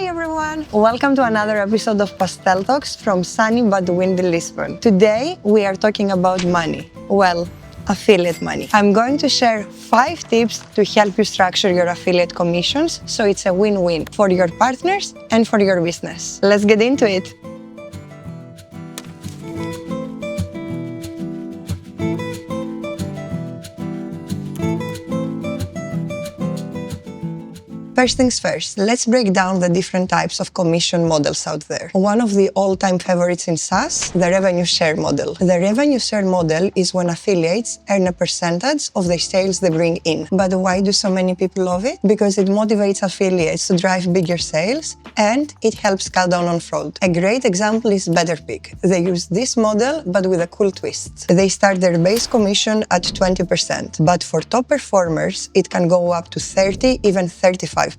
Hi everyone! Welcome to another episode of Pastel Talks from sunny but windy Lisbon. Today we are talking about money. Well, affiliate money. I'm going to share 5 tips to help you structure your affiliate commissions so it's a win-win for your partners and for your business. Let's get into it. First things first, let's break down the different types of commission models out there. One of the all-time favorites in SaaS, the revenue share model. The revenue share model is when affiliates earn a percentage of the sales they bring in. But why do so many people love it? Because it motivates affiliates to drive bigger sales and it helps cut down on fraud. A great example is BetterPick. They use this model but with a cool twist. They start their base commission at 20%, but for top performers it can go up to 30, even 35%.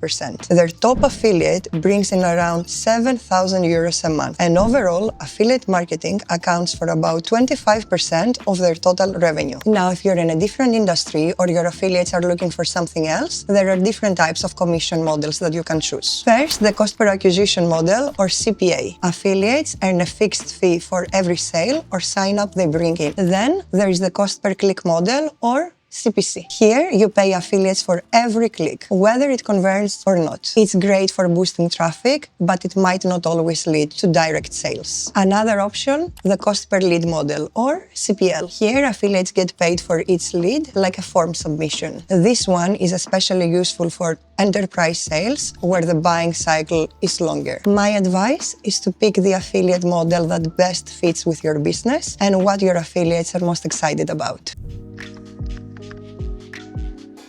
Their top affiliate brings in around 7,000 euros a month, and overall, affiliate marketing accounts for about 25% of their total revenue. Now, if you're in a different industry or your affiliates are looking for something else, there are different types of commission models that you can choose. First, the cost per acquisition model, or CPA. Affiliates earn a fixed fee for every sale or sign up they bring in. Then, there is the cost per click model, or CPC. Here, you pay affiliates for every click, whether it converts or not. It's great for boosting traffic, but it might not always lead to direct sales. Another option, the cost per lead model, or CPL. Here, affiliates get paid for each lead like a form submission. This one is especially useful for enterprise sales, where the buying cycle is longer. My advice is to pick the affiliate model that best fits with your business and what your affiliates are most excited about.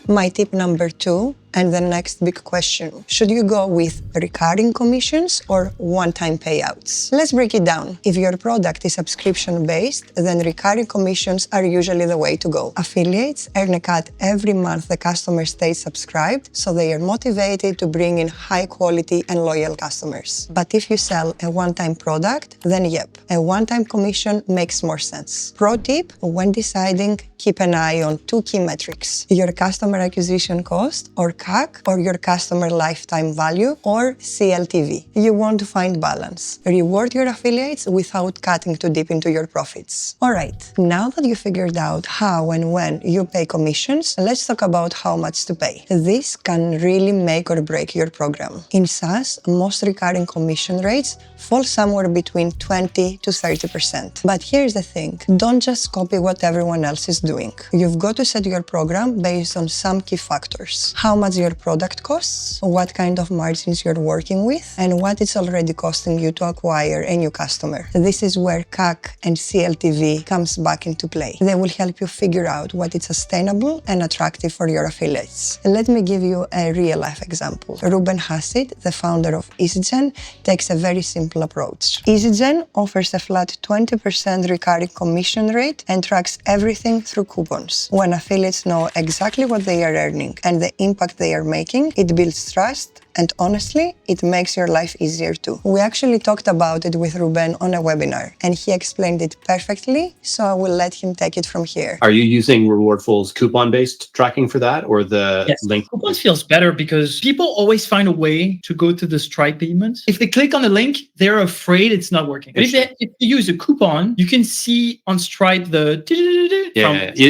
My tip number 2, and the next big question. Should you go with recurring commissions or one-time payouts? Let's break it down. If your product is subscription-based, then recurring commissions are usually the way to go. Affiliates earn a cut every month the customer stays subscribed, so they are motivated to bring in high-quality and loyal customers. But if you sell a one-time product, then yep, a one-time commission makes more sense. Pro tip, when deciding, keep an eye on 2 key metrics: your customer acquisition cost, or CAC, or your customer lifetime value, or CLTV. You want to find balance. Reward your affiliates without cutting too deep into your profits. Alright, now that you figured out how and when you pay commissions, let's talk about how much to pay. This can really make or break your program. In SaaS, most recurring commission rates fall somewhere between 20 to 30%. But here's the thing, don't just copy what everyone else is doing. You've got to set your program based on some key factors. How much your product costs, what kind of margins you're working with, and what it's already costing you to acquire a new customer. This is where CAC and CLTV comes back into play. They will help you figure out what is sustainable and attractive for your affiliates. Let me give you a real-life example. Ruben Hassid, the founder of EasyGen, takes a very simple approach. EasyGen offers a flat 20% recurring commission rate and tracks everything through coupons. When affiliates know exactly what they are earning and the impact they are making, it builds trust, and honestly, it makes your life easier too. We actually talked about it with Ruben on a webinar, and he explained it perfectly, so I will let him take it from here. Are you using Rewardful's coupon-based tracking for that, or the link? Coupons feels better because people always find a way to go to the Stripe payments. If they click on the link, they're afraid it's not working. But if you use a coupon, you can see on Stripe the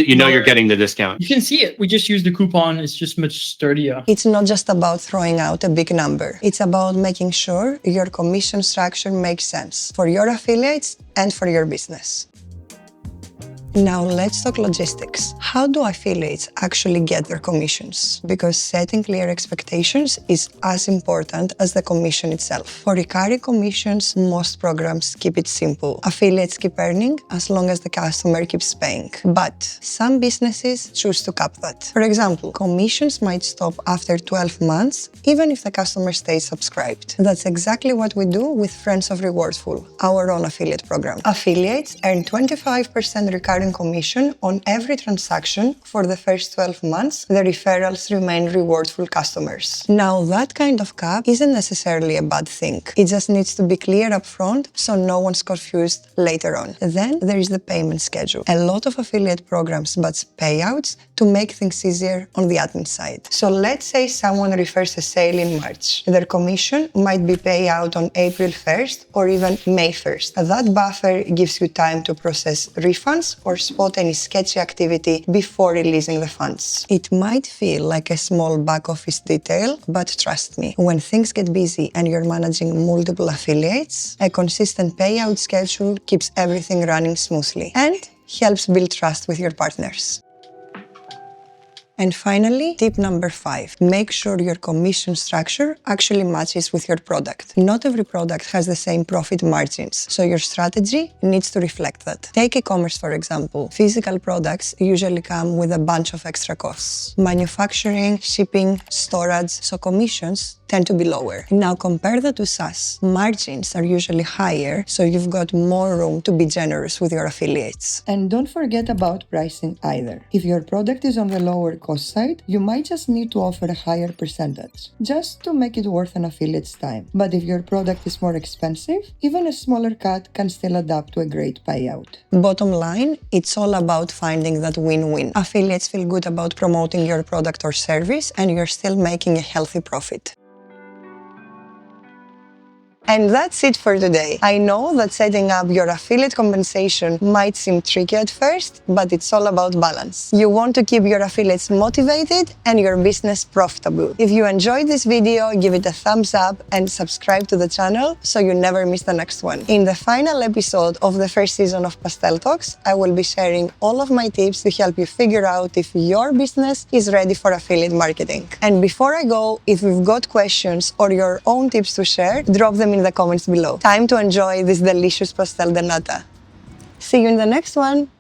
you know you're getting the discount. You can see it. We just use the coupon. It's just much sturdier. It's not just about throwing out a big number. It's about making sure your commission structure makes sense for your affiliates and for your business. Now let's talk logistics. How do affiliates actually get their commissions? Because setting clear expectations is as important as the commission itself. For recurring commissions, most programs keep it simple. Affiliates keep earning as long as the customer keeps paying. But some businesses choose to cap that. For example, commissions might stop after 12 months, even if the customer stays subscribed. That's exactly what we do with Friends of Rewardful, our own affiliate program. Affiliates earn 25% recurring commission on every transaction for the first 12 months. The referrals remain Rewardful customers. Now, that kind of cap isn't necessarily a bad thing. It just needs to be clear upfront so no one's confused later on. Then there is the payment schedule. A lot of affiliate programs batch payouts to to make things easier on the admin side. So let's say someone refers a sale in March. Their commission might be paid out on April 1st or even May 1st. That buffer gives you time to process refunds or spot any sketchy activity before releasing the funds. It might feel like a small back office detail, but trust me, when things get busy and you're managing multiple affiliates, a consistent payout schedule keeps everything running smoothly and helps build trust with your partners. And finally, tip number 5, make sure your commission structure actually matches with your product. Not every product has the same profit margins, so your strategy needs to reflect that. Take e-commerce, for example. Physical products usually come with a bunch of extra costs. Manufacturing, shipping, storage, so commissions tend to be lower. Now compare that to SaaS. Margins are usually higher, so you've got more room to be generous with your affiliates. And don't forget about pricing either. If your product is on the lower cost side, you might just need to offer a higher percentage, just to make it worth an affiliate's time. But if your product is more expensive, even a smaller cut can still add up to a great payout. Bottom line, it's all about finding that win-win. Affiliates feel good about promoting your product or service, and you're still making a healthy profit. And that's it for today. I know that setting up your affiliate compensation might seem tricky at first, but it's all about balance. You want to keep your affiliates motivated and your business profitable. If you enjoyed this video, give it a thumbs up and subscribe to the channel so you never miss the next one. In the final episode of the first season of Pastel Talks, I will be sharing all of my tips to help you figure out if your business is ready for affiliate marketing. And before I go, if you've got questions or your own tips to share, drop them in the comments below. Time to enjoy this delicious pastel de nata. See you in the next one!